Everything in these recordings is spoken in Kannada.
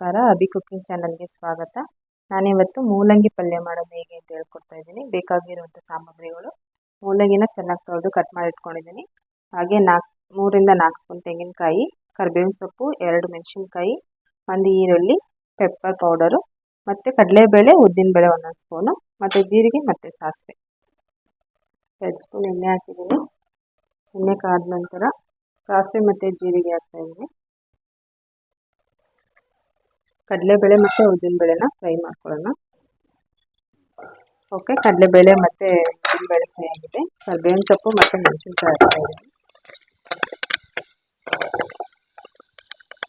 ನಮಸ್ಕಾರ, ಅಭಿ ಕುಕಿಂಗ್ ಚಾನಲ್ಗೆ ಸ್ವಾಗತ. ನಾನಿವತ್ತು ಮೂಲಂಗಿ ಪಲ್ಯ ಮಾಡೋದು ಹೇಗೆ ಅಂತ ಹೇಳ್ಕೊಡ್ತಾ ಇದ್ದೀನಿ. ಬೇಕಾಗಿರುವಂಥ ಸಾಮಗ್ರಿಗಳು: ಮೂಲಂಗಿನ ಚೆನ್ನಾಗಿ ತೊಳೆದು ಕಟ್ ಮಾಡಿ ಇಟ್ಕೊಂಡಿದ್ದೀನಿ. ಹಾಗೆ 3 ರಿಂದ 4 ಸ್ಪೂನ್ ತೆಂಗಿನಕಾಯಿ, ಕರಿಬೇವಿನ ಸೊಪ್ಪು, 2 ಮೆಣಸಿನ್ಕಾಯಿ, 1 ಈರುಳ್ಳಿ, ಪೆಪ್ಪರ್ ಪೌಡರು, ಮತ್ತು ಕಡಲೆಬೇಳೆ, ಉದ್ದಿನಬೇಳೆ 1 ಸ್ಪೂನು, ಮತ್ತು ಜೀರಿಗೆ ಮತ್ತು ಸಾಸಿವೆ. 2 ಸ್ಪೂನ್ ಎಣ್ಣೆ ಹಾಕಿದ್ದೀನಿ. ಎಣ್ಣೆ ಕಾದ ನಂತರ ಸಾಸಿವೆ ಮತ್ತು ಜೀರಿಗೆ ಹಾಕ್ತಾಯಿದ್ದೀನಿ. ಕಡಲೆಬೇಳೆ ಮತ್ತು ಉದ್ದಿನಬೇಳೆನ ಫ್ರೈ ಮಾಡ್ಕೊಳ್ಳೋಣ. ಓಕೆ, ಕಡಲೆಬೇಳೆ ಮತ್ತು ಉದ್ದಿನಬೇಳೆ ಫ್ರೈ ಆಗಿದೆ. ಕರಿಬೇವಿನ ಸೊಪ್ಪು ಮತ್ತು ಮೆಣಸಿನ್ಕಾಯಿ ಹಾಕ್ತಾಯಿದ್ದೀನಿ.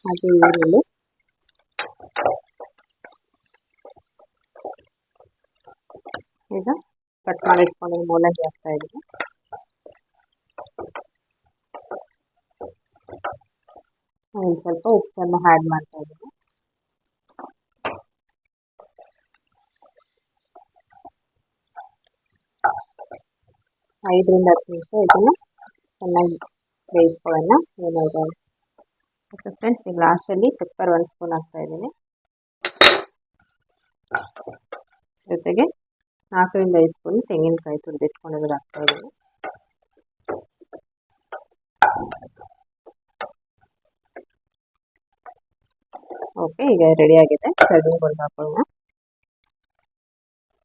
ಹಾಗೆ ಈರುಳ್ಳಿ, ಈಗ ಕಟ್ ಮಾಡಿ ಇಟ್ಕೊಂಡು ಮೂಲಂಗಿ ಹಾಕ್ತಾಯಿದ್ದೀನಿ. ಸ್ವಲ್ಪ ಉಪ್ಪನ್ನು ಆ್ಯಡ್ ಮಾಡ್ತಾಯಿದ್ದೀನಿ. ಐದರಿಂದ 10 ನಿಮಿಷ ಇದನ್ನು ಚೆನ್ನಾಗಿ ಬೇಯಿಸ್ಕೊಳ್ಳೋಣ. ಏನಾದರೂ ಓಕೆ ಫ್ರೆಂಡ್ಸ್, ಈಗ ಲಾಸ್ಟಲ್ಲಿ ಪೆಪ್ಪರ್ 1 ಸ್ಪೂನ್ ಹಾಕ್ತಾಯಿದ್ದೀನಿ. ಜೊತೆಗೆ 4 ರಿಂದ 5 ಸ್ಪೂನ್ ತೆಂಗಿನಕಾಯಿ ತುರಿದಿಟ್ಕೊಂಡಿರೋದು ಹಾಕ್ತಾಯಿದ್ದೀನಿ. ಓಕೆ, ಈಗ ರೆಡಿ ಆಗಿದೆ. ಸರ್ವಿಂಗ್ ಬೌಲ್ಗೆ ಹಾಕೊಳ್ಳೋಣ.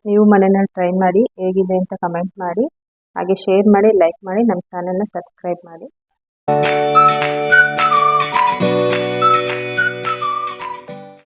ನೀವು ಮನೆಯಲ್ಲಿ ಟ್ರೈ ಮಾಡಿ ಹೇಗಿದೆ ಅಂತ ಕಮೆಂಟ್ ಮಾಡಿ. ಹಾಗೆ ಶೇರ್ ಮಾಡಿ, ಲೈಕ್ ಮಾಡಿ, ನಮ್ಮ ಚಾನಲ್ನ ಸಬ್ಸ್ಕ್ರೈಬ್ ಮಾಡಿ.